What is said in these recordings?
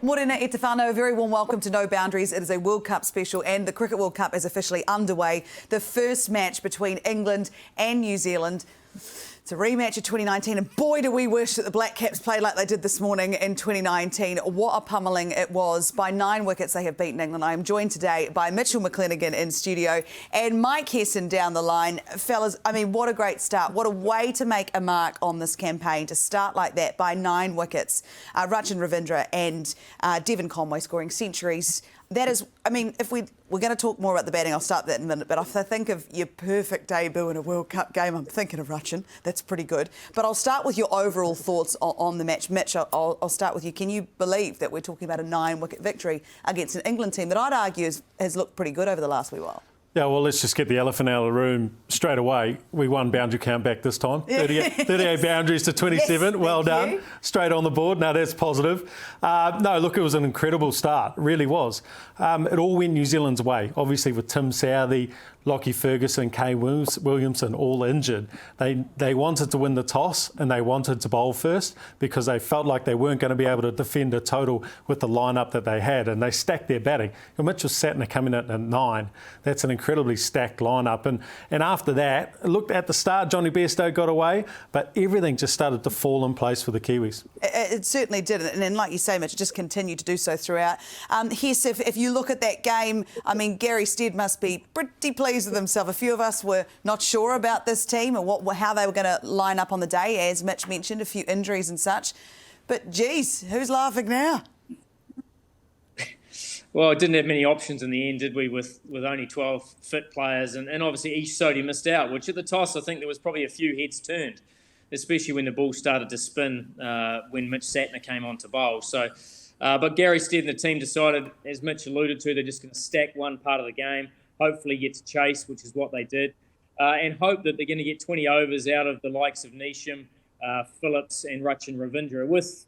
Morena e te whānau, a very warm welcome to No Boundaries. It is a World Cup special and the Cricket World Cup is officially underway. The first match between England and New Zealand. It's a rematch of 2019 and boy do we wish that the BLACKCAPS played like they did this morning in 2019. What a pummelling it was. By 9 wickets they have beaten England. I am joined today by Mitchell McClenaghan in studio and Mike Hesson down the line. Fellas, I mean, what a great start. What a way to make a mark on this campaign, to start like that by 9 wickets. Rachin Ravindra and Devon Conway scoring centuries. That is, I mean, if we're going to talk more about the batting, I'll start that in a minute, but if I think of your perfect debut in a World Cup game, I'm thinking of Rachin. That's pretty good. But I'll start with your overall thoughts on the match. Mitch, I'll start with you. Can you believe that we're talking about a 9-wicket victory against an England team that I'd argue has looked pretty good over the last wee while? Yeah, well, let's just get the elephant out of the room straight away. We won boundary count back this time. 38 boundaries to 27. Yes, well done. You. Straight on the board. No, that's positive. No, look, it was an incredible start. It really was. It all went New Zealand's way. Obviously, with Tim Southee, Lockie Ferguson, Kane Williamson all injured. They wanted to win the toss and they wanted to bowl first because they felt like they weren't going to be able to defend a total with the lineup that they had, and they stacked their batting. Mitchell Satner coming in at 9. That's an incredibly stacked lineup. And after that, looked at the start, Johnny Bairstow got away, but everything just started to fall in place for the Kiwis. It certainly did, and then, like you say, Mitch, it just continued to do so throughout. Hess, if you look at that game, I mean, Gary Stead must be pretty pleased with himself. A few of us were not sure about this team or how they were going to line up on the day, as Mitch mentioned, a few injuries and such. But, geez, who's laughing now? Well, it didn't have many options in the end, did we, with only 12 fit players. And obviously Ish Sodhi missed out, which at the toss I think there was probably a few heads turned, especially when the ball started to spin when Mitch Satner came on to bowl. So, but Gary Stead and the team decided, as Mitch alluded to, they're just going to stack one part of the game, hopefully get to chase, which is what they did, and hope that they're going to get 20 overs out of the likes of Neesham, Phillips and Rachin Ravindra with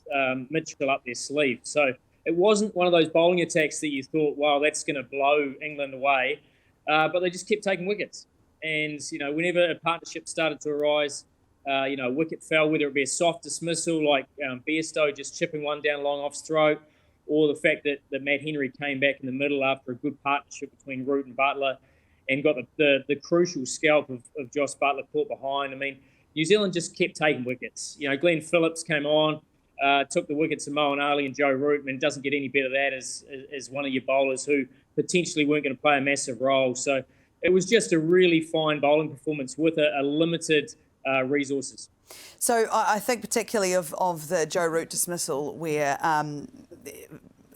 Mitchell up their sleeve. So it wasn't one of those bowling attacks that you thought, wow, that's going to blow England away, but they just kept taking wickets. And, you know, whenever a partnership started to arise, you know, a wicket fell, whether it be a soft dismissal like Bairstow just chipping one down long off's throat, or the fact that Matt Henry came back in the middle after a good partnership between Root and Butler and got the crucial scalp of Joss Butler caught behind. I mean, New Zealand just kept taking wickets. You know, Glenn Phillips came on, took the wickets of Moeen Ali and Joe Root, and it doesn't get any better than that as one of your bowlers who potentially weren't going to play a massive role. So it was just a really fine bowling performance with a limited resources. So I think particularly of the Joe Root dismissal where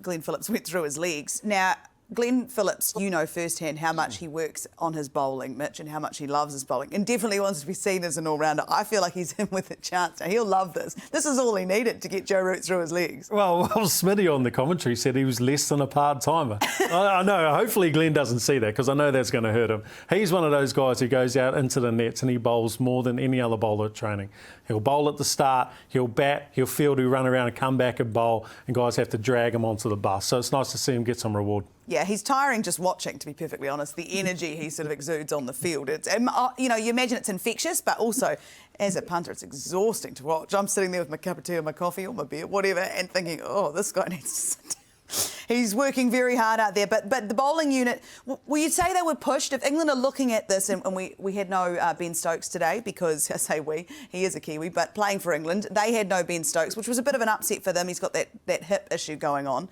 Glenn Phillips went through his legs. Now, Glenn Phillips, you know firsthand how much he works on his bowling, Mitch, and how much he loves his bowling, and definitely wants to be seen as an all-rounder. I feel like he's in with a chance. Now, he'll love this. This is all he needed to get Joe Root through his legs. Well, Smitty on the commentary said he was less than a part-timer. I know. Hopefully Glenn doesn't see that because I know that's going to hurt him. He's one of those guys who goes out into the nets and he bowls more than any other bowler at training. He'll bowl at the start, he'll bat, he'll field, he'll run around and come back and bowl, and guys have to drag him onto the bus. So it's nice to see him get some reward. Yeah, he's tiring just watching, to be perfectly honest, the energy he sort of exudes on the field. It's, you know, you imagine it's infectious, but also, as a punter, it's exhausting to watch. I'm sitting there with my cup of tea or my coffee or my beer, whatever, and thinking, oh, this guy needs to sit down. He's working very hard out there. But the bowling unit, will you say they were pushed? If England are looking at this, and we had no Ben Stokes today because, I say he is a Kiwi, but playing for England, they had no Ben Stokes, which was a bit of an upset for them. He's got that hip issue going on.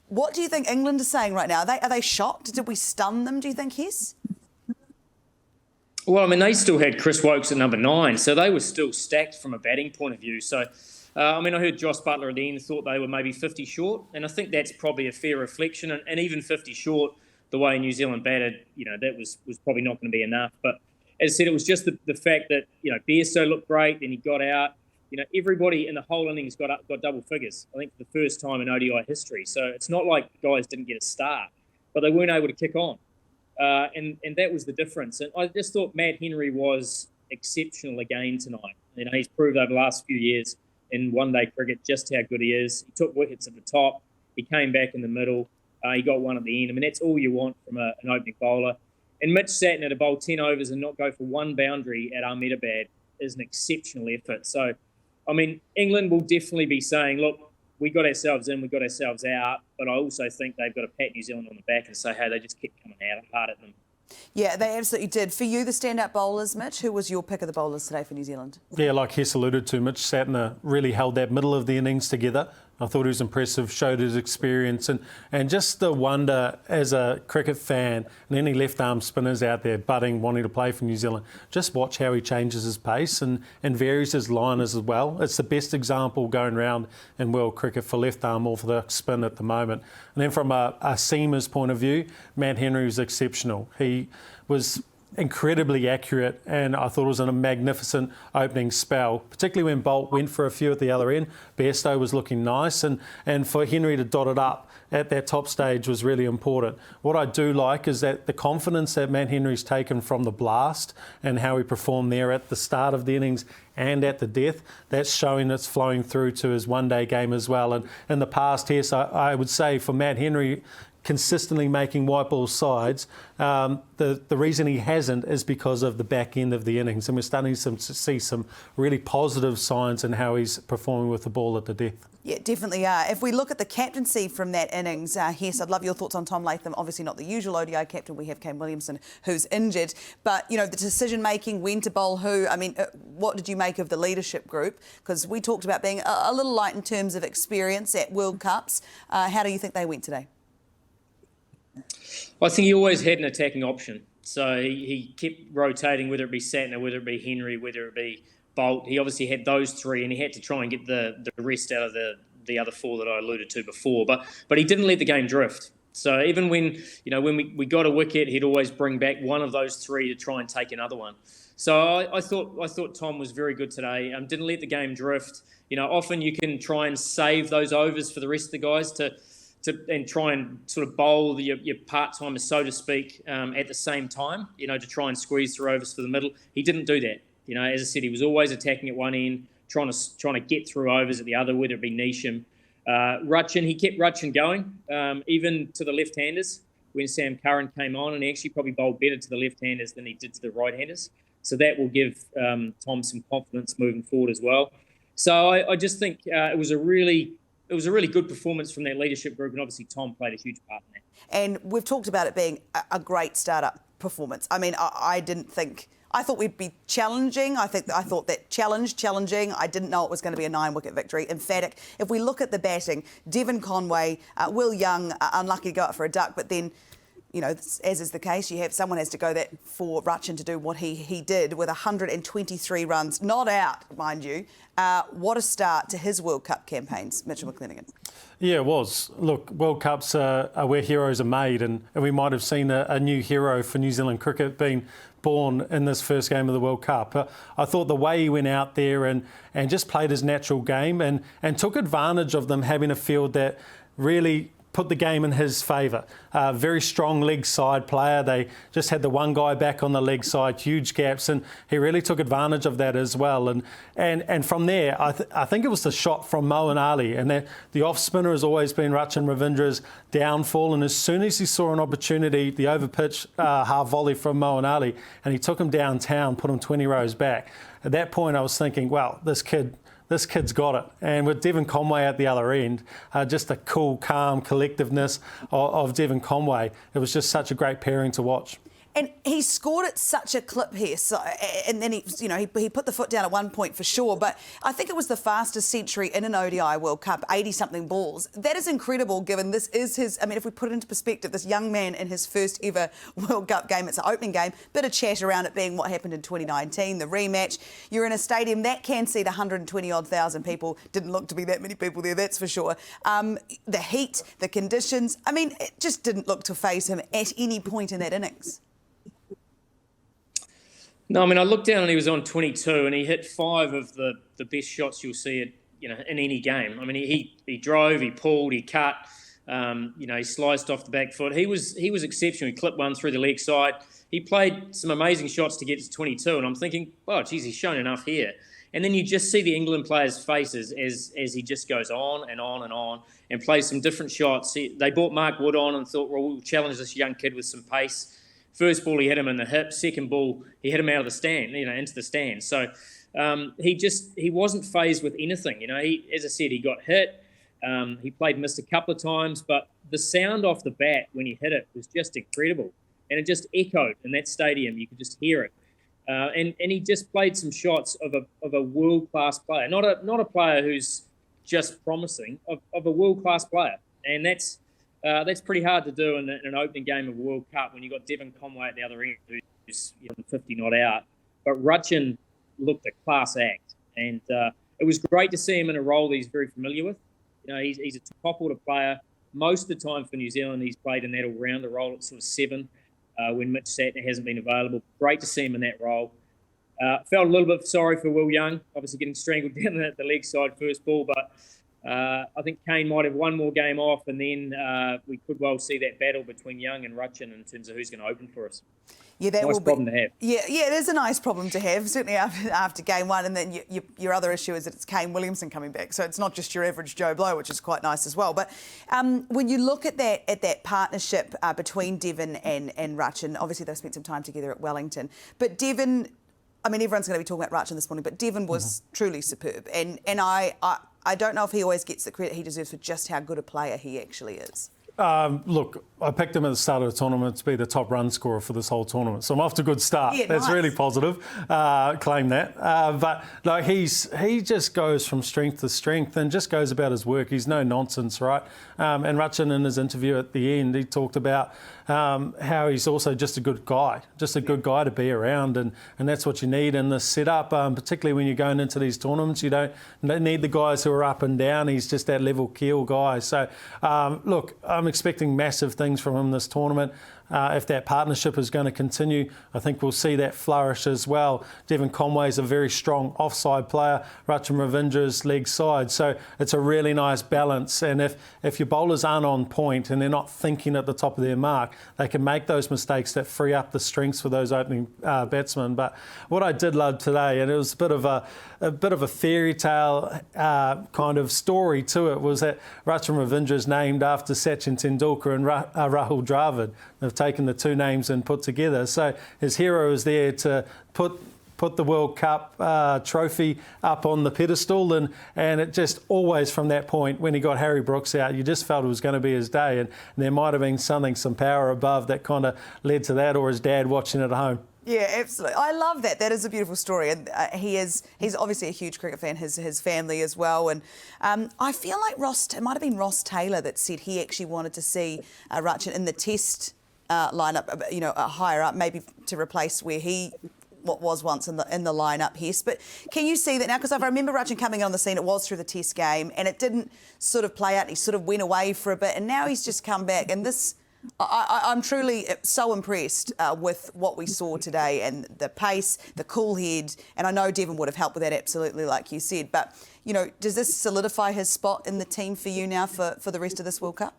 What do you think England is saying right now? Are they shocked? Did we stun them, do you think, Hess? Well, I mean, they still had Chris Woakes at number 9, so they were still stacked from a batting point of view. So, I mean, I heard Joss Butler at the end thought they were maybe 50 short, and I think that's probably a fair reflection. And even 50 short, the way New Zealand batted, you know, that was probably not going to be enough. But as I said, it was just the fact that, you know, Bairstow looked great, then he got out. You know, everybody in the whole innings got double figures, I think, for the first time in ODI history. So it's not like guys didn't get a start, but they weren't able to kick on. And that was the difference. And I just thought Matt Henry was exceptional again tonight. You know, he's proved over the last few years in one-day cricket just how good he is. He took wickets at the top. He came back in the middle. He got one at the end. I mean, that's all you want from an opening bowler. And Mitch Satner to bowl 10 overs and not go for one boundary at Ahmedabad is an exceptional effort. So, I mean, England will definitely be saying, look, we got ourselves in, we got ourselves out, but I also think they've got to pat New Zealand on the back and say, hey, they just kept coming out hard at them. Yeah, they absolutely did. For you, the standout bowlers, Mitch, who was your pick of the bowlers today for New Zealand? Yeah, like Hess alluded to, Mitch Santner really held that middle of the innings together. I thought he was impressive, showed his experience and just the wonder as a cricket fan and any left-arm spinners out there butting, wanting to play for New Zealand, just watch how he changes his pace and varies his line as well. It's the best example going round in world cricket for left-arm orthodox spin at the moment. And then from a seamer's point of view, Matt Henry was exceptional. He was incredibly accurate, and I thought it was in a magnificent opening spell, particularly when Bolt went for a few at the other end. Bairstow was looking nice, and for Henry to dot it up at that top stage was really important. What I do like is that the confidence that Matt Henry's taken from the blast and how he performed there at the start of the innings and at the death, that's showing it's flowing through to his one-day game as well. And in the past, yes, I would say for Matt Henry, consistently making white ball sides, the reason he hasn't is because of the back end of the innings, and we're starting to see some really positive signs in how he's performing with the ball at the death. Yeah, definitely are. If we look at the captaincy from that innings, Hess, I'd love your thoughts on Tom Latham. Obviously not the usual ODI captain. We have Kane Williamson, who's injured. But, you know, the decision-making, when to bowl who. I mean, what did you make of the leadership group? Because we talked about being a little light in terms of experience at World Cups. How do you think they went today? I think he always had an attacking option. So he kept rotating, whether it be Santner, whether it be Henry, whether it be Bolt. He obviously had those three, and he had to try and get the rest out of the other four that I alluded to before. But he didn't let the game drift. So even when we got a wicket, he'd always bring back one of those three to try and take another one. So I thought Tom was very good today. Didn't let the game drift. You know, often you can try and save those overs for the rest of the guys and try and sort of bowl your part-timers, so to speak, at the same time, you know, to try and squeeze through overs for the middle. He didn't do that. You know, as I said, he was always attacking at one end, trying to get through overs at the other, whether it be Neesham. Rutchin, he kept Rutchin going, even to the left-handers when Sam Curran came on, and he actually probably bowled better to the left-handers than he did to the right-handers. So that will give Tom some confidence moving forward as well. So I just think it was a really good performance from that leadership group, and obviously Tom played a huge part in that. And we've talked about it being a great start-up performance. I mean, I thought we'd be challenging. I thought that challenging. I didn't know it was going to be a 9-wicket victory. Emphatic. If we look at the batting, Devon Conway, Will Young, unlucky to go out for a duck, but then, you know, as is the case, someone has to go that for Rutchin to do what he did with 123 runs, not out, mind you. What a start to his World Cup campaigns, Mitchell McClenaghan. Yeah, it was. Look, World Cups are where heroes are made, and we might have seen a new hero for New Zealand cricket being born in this first game of the World Cup. I thought the way he went out there and just played his natural game and took advantage of them having a field that really put the game in his favour. Very strong leg side player. They just had the one guy back on the leg side, huge gaps, and he really took advantage of that as well. And from there, I think it was the shot from Moeen Ali, and the off spinner has always been Rachin Ravindra's downfall. And as soon as he saw an opportunity, the over pitch half volley from Moeen Ali, and he took him downtown, put him 20 rows back. At that point, I was thinking, well, this kid's got it. And with Devon Conway at the other end, just the cool, calm collectiveness of Devon Conway, it was just such a great pairing to watch. And he scored at such a clip here, so, and then he put the foot down at one point for sure. But I think it was the fastest century in an ODI World Cup, 80-something balls. That is incredible, given this is his. I mean, if we put it into perspective, this young man in his first ever World Cup game, it's an opening game. Bit of chat around it being what happened in 2019, the rematch. You're in a stadium that can seat 120-odd thousand people. Didn't look to be that many people there, that's for sure. The heat, the conditions. I mean, it just didn't look to faze him at any point in that innings. No, I mean, I looked down and he was on 22 and he hit 5 of the best shots you'll see in any game. I mean, he drove, he pulled, he cut, he sliced off the back foot. He was exceptional. He clipped one through the leg side. He played some amazing shots to get to 22, and I'm thinking, oh, geez, he's shown enough here. And then you just see the England players' faces as he just goes on and on and on and plays some different shots. They brought Mark Wood on and thought, well, we'll challenge this young kid with some pace. First ball, he hit him in the hip. Second ball, he hit him out of the stand, into the stand. So he wasn't fazed with anything. As I said, he got hit. Missed a couple of times, but the sound off the bat when he hit it was just incredible. And it just echoed in that stadium. You could just hear it. And he just played some shots of a world-class player. Not a player who's just promising, of a world-class player. And that's pretty hard to do in an opening game of a World Cup when you've got Devon Conway at the other end who's 50 not out. But Rutchin looked a class act. And it was great to see him in a role that he's very familiar with. He's a top order player. Most of the time for New Zealand, he's played in that all-rounder role at sort of 7 when Mitch Satner hasn't been available. Great to see him in that role. Felt a little bit sorry for Will Young, obviously getting strangled down at the leg side first ball, but I think Kane might have one more game off, and then we could well see that battle between Young and Rutchin in terms of who's going to open for us. Yeah, that nice problem to have. Yeah, it is a nice problem to have, certainly after game one. And then your other issue is that it's Kane Williamson coming back, so it's not just your average Joe Blow, which is quite nice as well. But when you look at that partnership between Devon and Rutchin, obviously they've spent some time together at Wellington. But Devon, I mean, everyone's going to be talking about Rutchin this morning, but Devon was truly superb, and I don't know if he always gets the credit he deserves for just how good a player he actually is. Look, I picked him at the start of the tournament to be the top run scorer for this whole tournament. So I'm off to a good start. Yeah, That's nice. really positive. Claim that. But no, he just goes from strength to strength and just goes about his work. He's no nonsense, right? And Rutchin, in his interview at the end, he talked about how he's also just a good guy to be around. And that's what you need in this setup, particularly when you're going into these tournaments. You don't need the guys who are up and down. He's just that level keel guy. So, look, I'm expecting massive things from him this tournament. If that partnership is going to continue, I think we'll see that flourish as well. Devon Conway is a very strong offside player. Rutchin Ravindra's leg side. So it's a really nice balance. And if your bowlers aren't on point and they're not thinking at the top of their mark, they can make those mistakes that free up the strengths for those opening batsmen. But what I did love today, and it was a bit of a fairy tale kind of story to it, was that Rutchin Ravindra is named after Sachin Tendulkar and Rahul Dravid. They've taken the two names and put together. So his hero is there to put the World Cup trophy up on the pedestal, and it just always from that point when he got Harry Brooks out, you just felt it was going to be his day, and there might have been some power above that kind of led to that, or his dad watching at home. Yeah, absolutely. I love that. That is a beautiful story. And he's obviously a huge cricket fan, his family as well. And I feel like it might have been Ross Taylor that said he actually wanted to see Rutchin in the test lineup, higher up, maybe to replace where he was once in the lineup, Hess. But can you see that now? Because I remember Rutchin coming on the scene, it was through the test game, and it didn't sort of play out. He sort of went away for a bit, and now he's just come back. And this... I'm truly so impressed with what we saw today, and the pace, the cool head, and I know Devon would have helped with that absolutely, like you said. But, does this solidify his spot in the team for you now for the rest of this World Cup?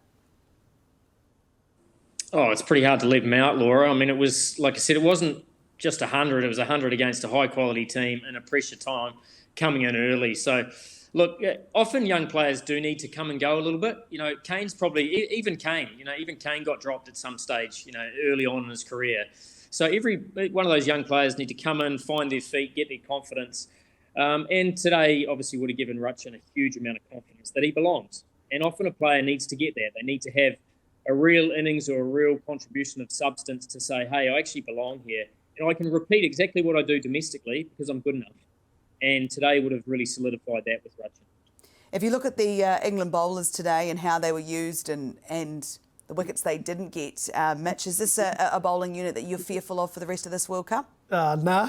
Oh, it's pretty hard to leave him out, Laura. I mean, it was, like I said, it wasn't just 100. It was 100 against a high-quality team in a pressure time coming in early. So... Look, often young players do need to come and go a little bit. Kane's probably, even Kane got dropped at some stage, early on in his career. So every one of those young players need to come in, find their feet, get their confidence. And today, obviously, would have given Rutchin a huge amount of confidence that he belongs. And often a player needs to get that. They need to have a real innings or a real contribution of substance to say, hey, I actually belong here. And I can repeat exactly what I do domestically because I'm good enough. And today would have really solidified that with Rutchin. If you look at the England bowlers today and how they were used and the wickets they didn't get, Mitch, is this a bowling unit that you're fearful of for the rest of this World Cup? Nah,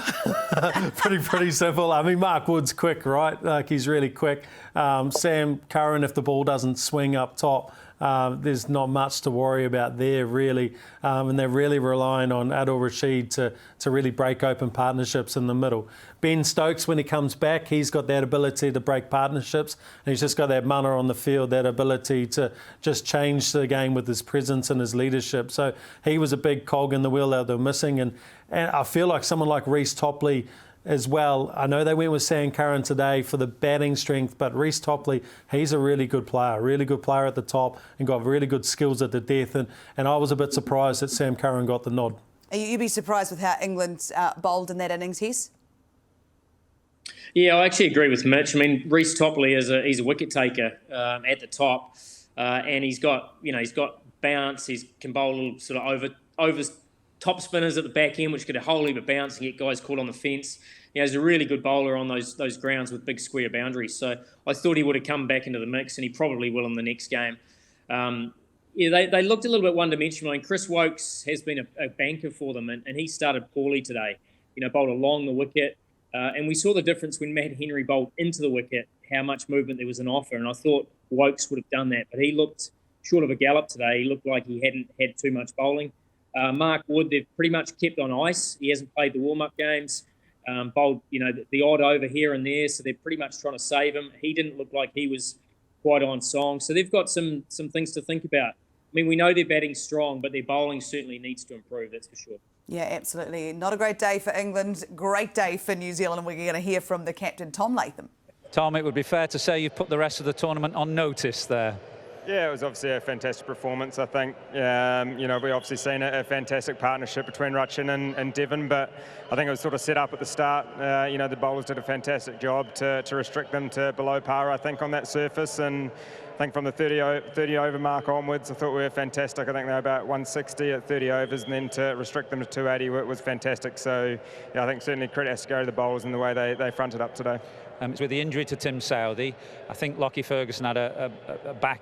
pretty simple. I mean, Mark Wood's quick, right? Like, he's really quick. Sam Curran, if the ball doesn't swing up top, there's not much to worry about there, really. And they're really relying on Adil Rashid to really break open partnerships in the middle. Ben Stokes, when he comes back, he's got that ability to break partnerships. And he's just got that mana on the field, that ability to just change the game with his presence and his leadership. So he was a big cog in the wheel that they're missing. And I feel like someone like Reece Topley as well. I know they went with Sam Curran today for the batting strength, but Reece Topley, he's a really good player at the top and got really good skills at the death. And I was a bit surprised that Sam Curran got the nod. You'd be surprised with how England bowled in that innings, Hess? Yeah, I actually agree with Mitch. I mean, Reece Topley he's a wicket taker at the top, and he's got bounce. He can bowl little sort of over top spinners at the back end, which get a whole heap of bounce and get guys caught on the fence. He's a really good bowler on those grounds with big square boundaries. So I thought he would have come back into the mix, and he probably will in the next game. They looked a little bit one-dimensional, and Chris Wokes has been a banker for them, and he started poorly today. Bowled along the wicket, and we saw the difference when Matt Henry bowled into the wicket, how much movement there was in offer, and I thought Wokes would have done that, but he looked short of a gallop today. He looked like he hadn't had too much bowling. Mark Wood, they've pretty much kept on ice. He hasn't played the warm-up games. Bowled, the odd over here and there, so they're pretty much trying to save him. He didn't look like he was quite on song, so they've got some things to think about. I mean, we know they're batting strong, but their bowling certainly needs to improve, that's for sure. Yeah, absolutely. Not a great day for England, great day for New Zealand, and we're going to hear from the captain, Tom Latham. Tom, it would be fair to say you've put the rest of the tournament on notice there. Yeah, it was obviously a fantastic performance, I think. We obviously seen a fantastic partnership between Rachin and Devon, but I think it was sort of set up at the start. The bowlers did a fantastic job to restrict them to below par, I think, on that surface. And I think from the 30 over mark onwards, I thought we were fantastic. I think they were about 160 at 30 overs, and then to restrict them to 280 was fantastic. So, I think certainly credit has to go to the bowlers in the way they fronted up today. It's with the injury to Tim Southee. I think Lockie Ferguson had a back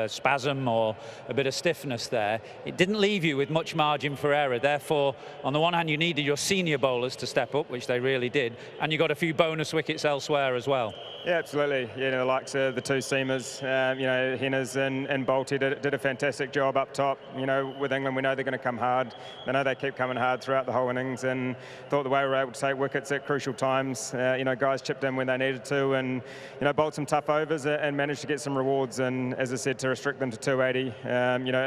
spasm or a bit of stiffness there. It didn't leave you with much margin for error. Therefore, on the one hand, you needed your senior bowlers to step up, which they really did, and you got a few bonus wickets elsewhere as well. Yeah, absolutely. The likes of the two seamers, Henners and Bolty did a fantastic job up top. With England, we know they're going to come hard. They know they keep coming hard throughout the whole innings, and thought the way we were able to take wickets at crucial times, guys chipped in when they needed to, and bowled some tough overs and managed to get some rewards. And as I said, to restrict them to 280,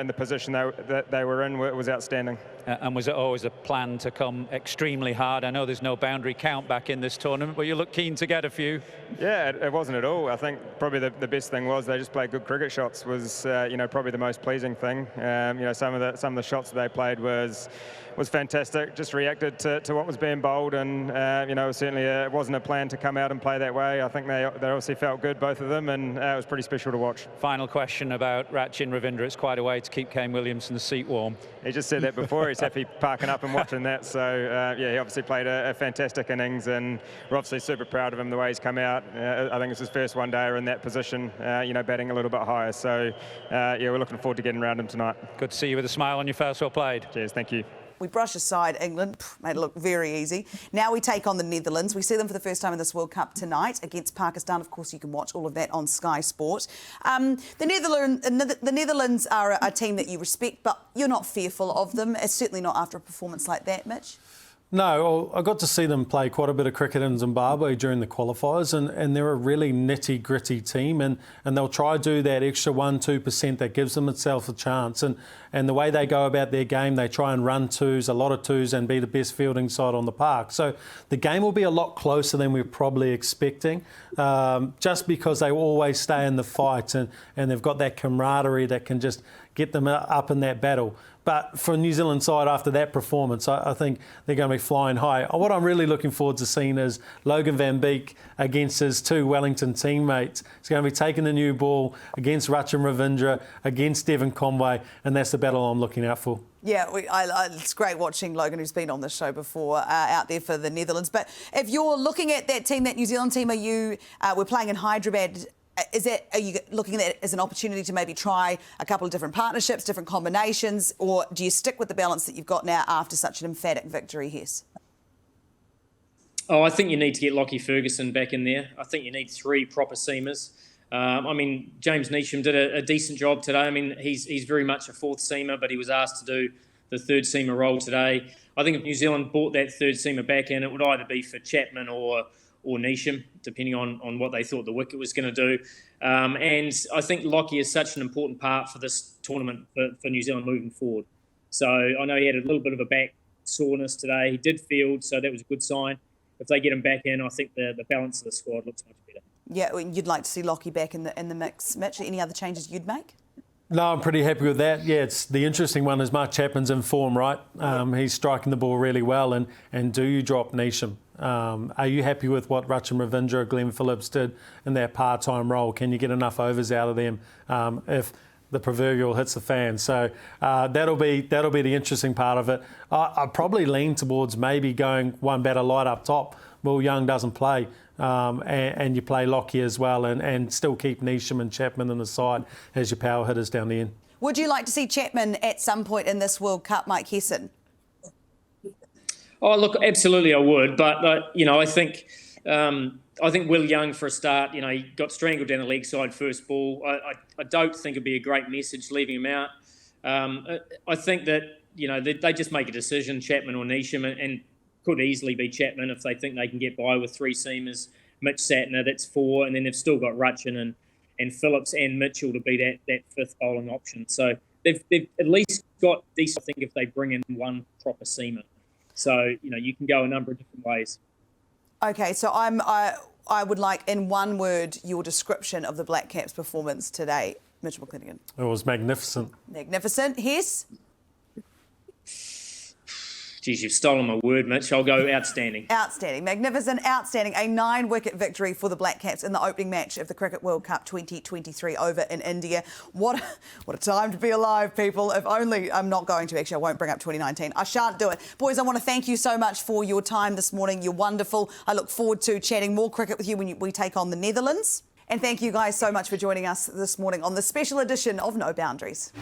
in the position that they were in was outstanding. And was it always a plan to come extremely hard? I know there's no boundary count back in this tournament, but you look keen to get a few. Yeah, it wasn't at all. I think probably the best thing was they just played good cricket shots. Was probably the most pleasing thing. Some of the shots that they played was fantastic. Just reacted to what was being bowled, and certainly it wasn't a plan to come out and play that way. I think they obviously felt good, both of them, and it was pretty special to watch. Final question about Rachin Ravindra. It's quite a way to keep Kane Williamson's seat warm. He just said that before. He's happy parking up and watching that. So he obviously played a fantastic innings, and we're obviously super proud of him the way he's come out. I think it's his first one-dayer in that position. Batting a little bit higher. So we're looking forward to getting around him tonight. Good to see you with a smile on your face. Well played. Cheers. Thank you. We brush aside England, made it look very easy. Now we take on the Netherlands. We see them for the first time in this World Cup tonight against Pakistan. Of course, you can watch all of that on Sky Sport. The Netherlands are a team that you respect, but you're not fearful of them. It's certainly not after a performance like that, Mitch. No, I got to see them play quite a bit of cricket in Zimbabwe during the qualifiers, and they're a really nitty-gritty team, and they'll try to do that extra 1-2% that gives them itself a chance. And the way they go about their game, they try and run twos, a lot of twos, and be the best fielding side on the park. So the game will be a lot closer than we're probably expecting, just because they always stay in the fight, and they've got that camaraderie that can just get them up in that battle. But for New Zealand side, after that performance, I think they're going to be flying high. What I'm really looking forward to seeing is Logan van Beek against his two Wellington teammates. He's going to be taking the new ball against Rachin Ravindra, against Devon Conway, and that's the battle I'm looking out for. Yeah, it's great watching Logan, who's been on the show before, out there for the Netherlands. But if you're looking at that team, that New Zealand team, we're playing in Hyderabad. Are you looking at it as an opportunity to maybe try a couple of different partnerships, different combinations, or do you stick with the balance that you've got now after such an emphatic victory, Hess? Oh, I think you need to get Lockie Ferguson back in there. I think you need three proper seamers. James Neesham did a decent job today. He's very much a fourth seamer, but he was asked to do the third seamer role today. I think if New Zealand brought that third seamer back in, it would either be for Chapman or Neesham, depending on what they thought the wicket was going to do. And I think Lockie is such an important part for this tournament for New Zealand moving forward. So I know he had a little bit of a back soreness today. He did field, so that was a good sign. If they get him back in, I think the balance of the squad looks much better. Yeah, you'd like to see Lockie back in the mix. Mitch, any other changes you'd make? No, I'm pretty happy with that. Yeah, it's the interesting one is Mark Chapman's in form, right? He's striking the ball really well, and do you drop Neesham? Are you happy with what Rachin Ravindra, Glenn Phillips did in that part-time role? Can you get enough overs out of them if the proverbial hits the fan? So that'll be the interesting part of it. I probably lean towards maybe going one batter light up top. Will Young doesn't play, and you play Lockyer as well, and still keep Neesham and Chapman in the side as your power hitters down the end. Would you like to see Chapman at some point in this World Cup, Mike Hesson? Oh, look, absolutely I would. But, you know, I think Will Young, for a start, you know, he got strangled down the leg side first ball. I don't think it'd be a great message leaving him out. I think that, you know, they just make a decision, Chapman or Neesham, and could easily be Chapman if they think they can get by with three seamers. Mitch Satner, that's four, and then they've still got Rachin and Phillips and Mitchell to be that fifth bowling option. So they've at least got decent, I think, if they bring in one proper seamer. So, you know, you can go a number of different ways. Okay, so I would like, in one word, your description of the Black Caps' performance today, Mitch McClenaghan. It was magnificent. Magnificent. Hess? Geez, you've stolen my word, Mitch. I'll go outstanding. Outstanding. Magnificent. Outstanding. A 9-wicket victory for the Black Caps in the opening match of the Cricket World Cup 2023 over in India. What a time to be alive, people. If only I'm not going to. Actually, I won't bring up 2019. I shan't do it. Boys, I want to thank you so much for your time this morning. You're wonderful. I look forward to chatting more cricket with you when we take on the Netherlands. And thank you guys so much for joining us this morning on the special edition of No Boundaries.